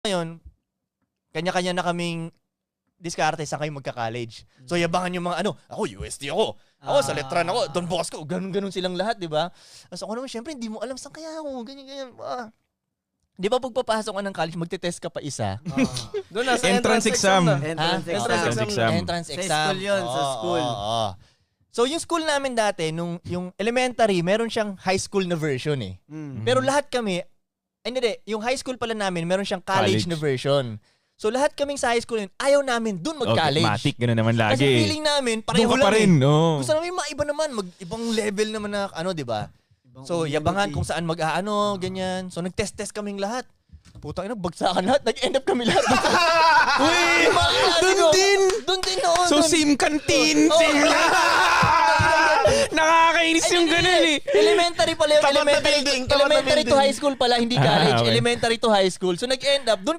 Ngayon, kanya-kanya na kaming diskarte sa kayo magka-college. So yabangan yung mga ako UST ako. Ako sa Letran ako, Don Bosco, ganun silang lahat, 'di ba? Tapos ako naman syempre hindi mo alam saan kaya ako, ganyan. Di ba pagpapasok ka ng college, magte-test ka pa isa? Doon na sa Entrance exam. Entrance exam. Entrance exam. Sa school yun, sa school. So yung school namin dati, yung elementary, meron siyang high school na version eh. Pero lahat kami, yung high school pala namin, meron siyang college na version. So lahat kaming sa high school yun, ayaw namin dun mag-college. Matik, gano'n naman lagi. Kasi feeling namin, pareho doon ka lang pa rin, Gusto namin maiba naman, ibang level naman na di ba? So yabangan kung saan ganyan. So nag-test kaming lahat. Putang ina, bagsakan lahat. Nag-end up kami lahat. Uy! Doon din noon. So same canteen, same nakakainis yung ganun eh. Elementary pala yung Tapat na building, tapat na elementary to building. high school pala, hindi college. Okay. Elementary to high school. So nag-end up, doon